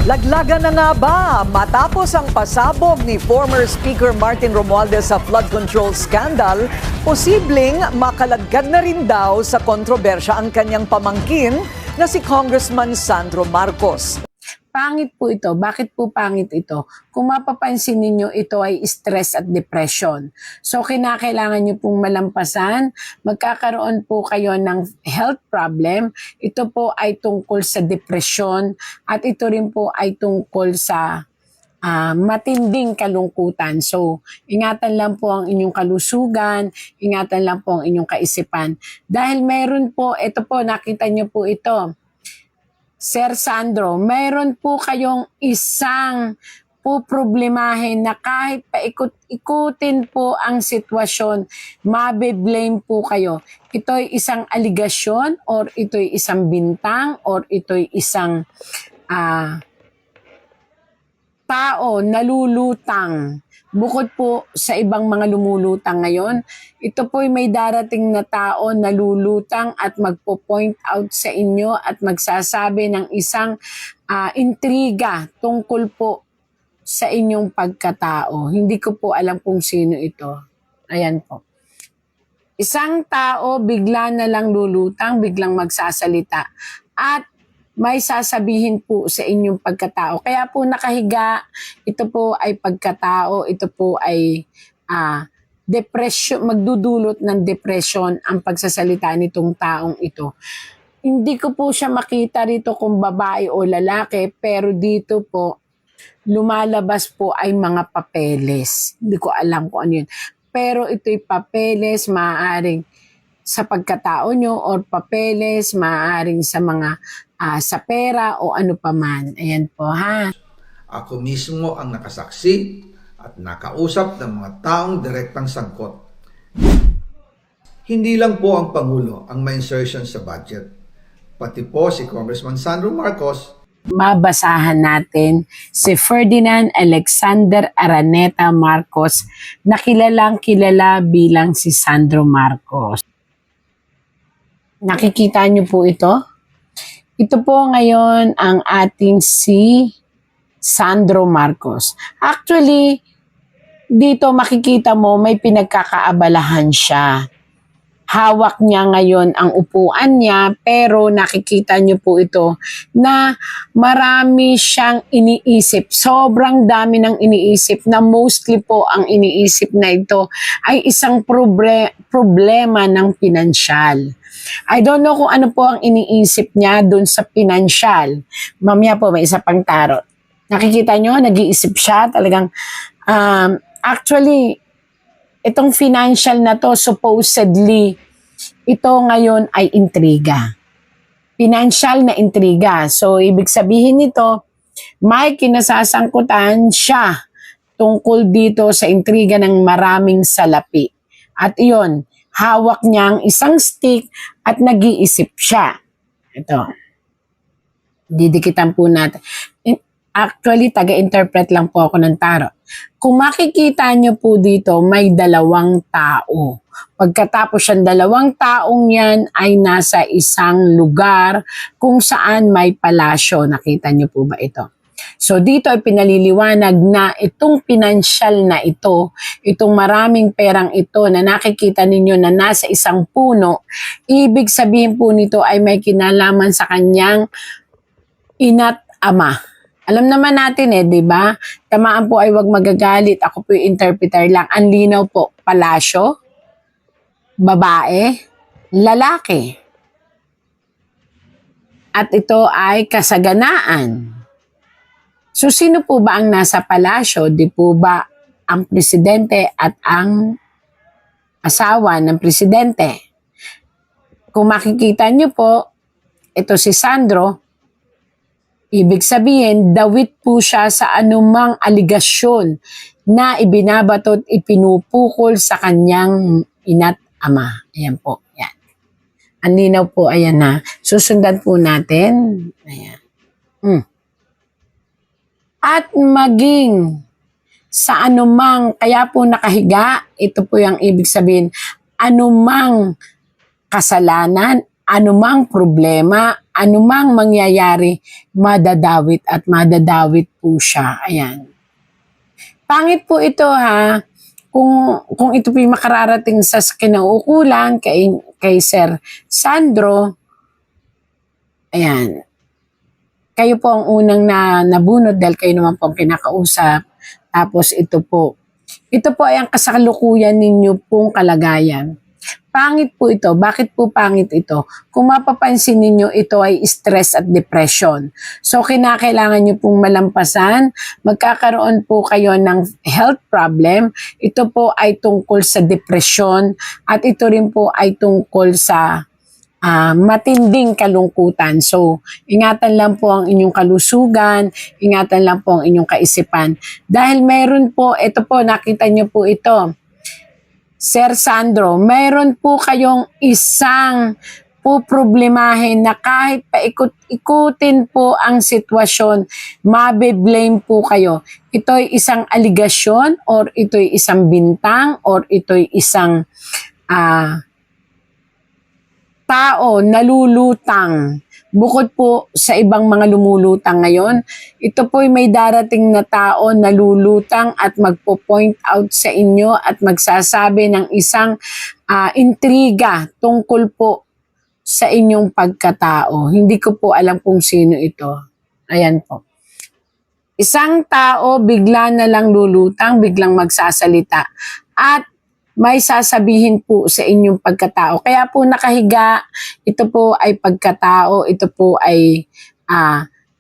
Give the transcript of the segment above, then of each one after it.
Laglagan na nga ba matapos ang pasabog ni former Speaker Martin Romualdez sa flood control scandal, posibleng makaladkad na rin daw sa kontrobersya ang kanyang pamangkin na si Congressman Sandro Marcos. Pangit po ito. Bakit po pangit ito? Kung mapapansin ninyo, ito ay stress at depression. So, kinakailangan nyo pong malampasan. Magkakaroon po kayo ng health problem. Ito po ay tungkol sa depression at ito rin po ay tungkol sa matinding kalungkutan. So, ingatan lang po ang inyong kalusugan, ingatan lang po ang inyong kaisipan. Dahil meron po, ito po, nakita nyo po ito, Sir Sandro, mayroon po kayong isang problemahin na kahit paikot-ikutin po ang sitwasyon, mabe-blame po kayo. Ito'y isang aligasyon or ito'y isang bintang or ito'y isang tao nalulutang. Bukod po sa ibang mga lumulutang ngayon, ito po'y may darating na tao na lulutang at magpo-point out sa inyo at magsasabi ng isang intriga tungkol po sa inyong pagkatao. Hindi ko po alam kung sino ito. Ayan po. Isang tao bigla na lang lulutang, biglang magsasalita at may sasabihin po sa inyong pagkatao. Kaya po nakahiga, ito po ay pagkatao, ito po ay depression, magdudulot ng depression ang pagsasalita nitong taong ito. Hindi ko po siya makita rito kung babae o lalaki, pero dito po lumalabas po ay mga papeles. Hindi ko alam kung ano yun. Pero ito'y papeles, maaaring sa pagkatao nyo or papeles, maaaring sa mga sa pera o ano pa man. Ayan po ha. Ako mismo ang nakasaksi at nakausap ng mga taong direktang sangkot. Hindi lang po ang Pangulo ang may insertion sa budget. Pati po si Congressman Sandro Marcos. Mabasahan natin si Ferdinand Alexander Araneta Marcos na kilalang kilala bilang si Sandro Marcos. Nakikita niyo po ito? Ito po ngayon ang ating si Sandro Marcos. Actually, dito makikita mo may pinagkakaabalahan siya. Hawak niya ngayon ang upuan niya, pero nakikita niyo po ito na marami siyang iniisip. Sobrang dami ng iniisip na mostly po ang iniisip na ito ay isang problema ng pinansyal. I don't know kung ano po ang iniisip niya dun sa pinansyal. Mamaya po may isa pang tarot. Nakikita nyo, nag-iisip siya talagang, actually, itong financial na to, supposedly, ito ngayon ay intriga. Financial na intriga. So, ibig sabihin nito, may kinasasangkutan siya tungkol dito sa intriga ng maraming salapi. At iyon, hawak niya ang isang stick at nag-iisip siya. Ito. Didikitan po natin. Actually, taga-interpret lang po ako ng tarot. Kung makikita niyo po dito, may dalawang tao. Pagkatapos yung dalawang taong yan ay nasa isang lugar kung saan may palasyo. Nakita niyo po ba ito? So dito ay pinaliliwanag na itong pinansyal na ito, itong maraming perang ito na nakikita ninyo na nasa isang puno, ibig sabihin po nito ay may kinalaman sa kanyang ina't ama. Alam naman natin di ba? Tamaan po ay wag magagalit. Ako po yung interpreter lang. Ang linaw po, palasyo, babae, lalaki. At ito ay kasaganaan. So, sino po ba ang nasa palasyo? Di po ba ang presidente at ang asawa ng presidente? Kung makikita niyo po, ito si Sandro, ibig sabihin, dawit po siya sa anumang aligasyon na ibinabato at ipinupukol sa kanyang ina't ama. Ayan po. Ayan. Ang linaw po, ayan na. Susundan po natin. Ayan. At maging sa anumang, kaya po nakahiga, ito po yung ibig sabihin, anumang kasalanan anumang problema, anumang mangyayari, madadawit at madadawit po siya. Ayan. Pangit po ito ha, kung ito po yung makararating sa kinauukulan kay Sir Sandro, ayan, kayo po ang unang nabunod dahil kayo naman po ang kinakausap. Tapos ito po ay ang kasalukuyan ninyo pong kalagayan. Pangit po ito. Bakit po pangit ito? Kung mapapansin ninyo, ito ay stress at depression. So, kinakailangan nyo pong malampasan. Magkakaroon po kayo ng health problem. Ito po ay tungkol sa depression at ito rin po ay tungkol sa matinding kalungkutan. So, ingatan lang po ang inyong kalusugan, ingatan lang po ang inyong kaisipan. Dahil meron po, ito po, nakita nyo po ito, Sir Sandro, meron po kayong isang problemahin na kahit paikot-ikutin po ang sitwasyon, mabe-blame po kayo. Ito'y isang aligasyon or ito'y isang bintang or ito'y isang tao nalulutang. Bukod po sa ibang mga lumulutang ngayon, ito po'y may darating na tao na lulutang at magpo-point out sa inyo at magsasabi ng isang intriga tungkol po sa inyong pagkatao. Hindi ko po alam kung sino ito. Ayan po. Isang tao bigla na lang lulutang, biglang magsasalita at may sasabihin po sa inyong pagkatao. Kaya po nakahiga, ito po ay pagkatao, ito po ay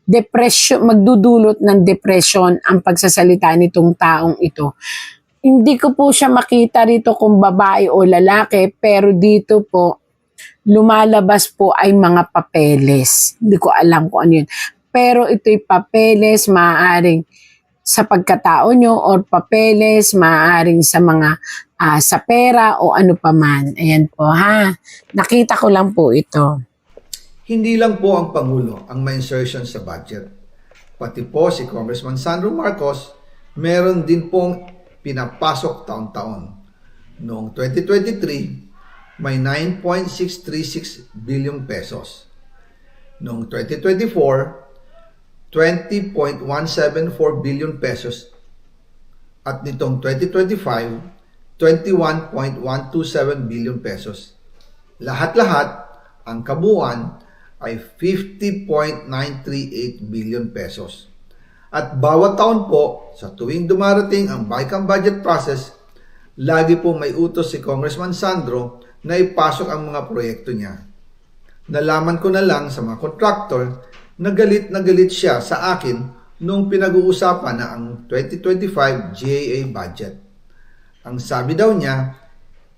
depression, magdudulot ng depression ang pagsasalita nitong taong ito. Hindi ko po siya makita rito kung babae o lalaki, pero dito po lumalabas po ay mga papeles. Hindi ko alam kung ano yun. Pero ito'y papeles, maaaring sa pagkatao nyo or papeles, maaaring sa mga sa pera o ano pa man. Ayan po ha. Nakita ko lang po ito. Hindi lang po ang Pangulo ang may insertion sa budget. Pati po si Congressman Sandro Marcos, meron din pong pinapasok taon-taon. Noong 2023, may 9.636 billion pesos. Noong 2024, 20.174 billion pesos. At nitong 2025, 21.127 billion pesos. Lahat-lahat, ang kabuuan ay 50.938 billion pesos. At bawat taon po, sa tuwing dumarating ang BICAM budget process, lagi po may utos si Congressman Sandro na ipasok ang mga proyekto niya. Nalaman ko na lang sa mga contractor na galit siya sa akin noong pinag-uusapan na ang 2025 GAA budget. Ang sabi daw niya,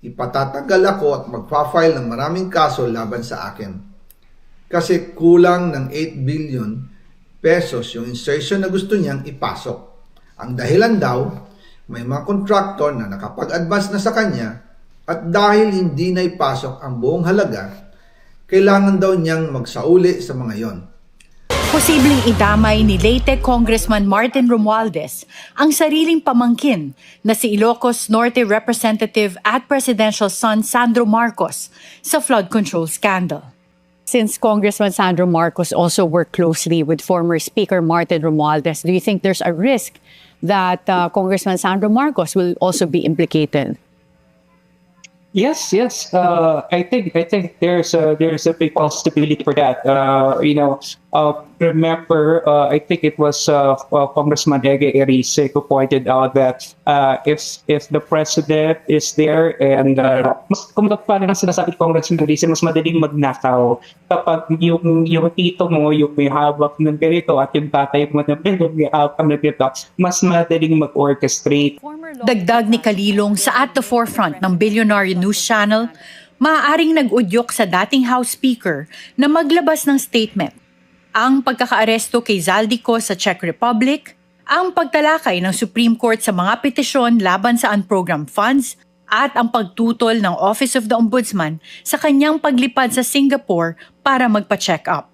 ipatatagal ako at magpa-file ng maraming kaso laban sa akin. Kasi kulang ng 8 billion pesos yung insertion na gusto niyang ipasok. Ang dahilan daw, may mga contractor na nakapag-advance na sa kanya at dahil hindi na ipasok ang buong halaga, kailangan daw niyang magsauli sa mga yon. Posibleng idamay ni late Congressman Martin Romualdez ang sariling pamangkin na si Ilocos Norte Representative at Presidential son Sandro Marcos sa flood control scandal. Since Congressman Sandro Marcos also worked closely with former Speaker Martin Romualdez, do you think there's a risk that Congressman Sandro Marcos will also be implicated? Yes. I think there's a big possibility for that. Remember, I think it was Congressman Ege Erice who pointed out that if the president is there and kung paano nga sinasabi Congressman Erice, mas madaling magnakaw kapag yung tito mo, yung may hawak ng ganito at yung tatay mo na may hawak ng ganito, mas madaling mag-orchestrate. Dagdag ni Kalilong sa At the Forefront ng Billionaire News Channel, maaaring nag-udyok sa dating House Speaker na maglabas ng statement. Ang pagkakaaresto kay Zaldico sa Czech Republic, ang pagtalakay ng Supreme Court sa mga petisyon laban sa unprogrammed funds, at ang pagtutol ng Office of the Ombudsman sa kanyang paglipad sa Singapore para magpa-check up.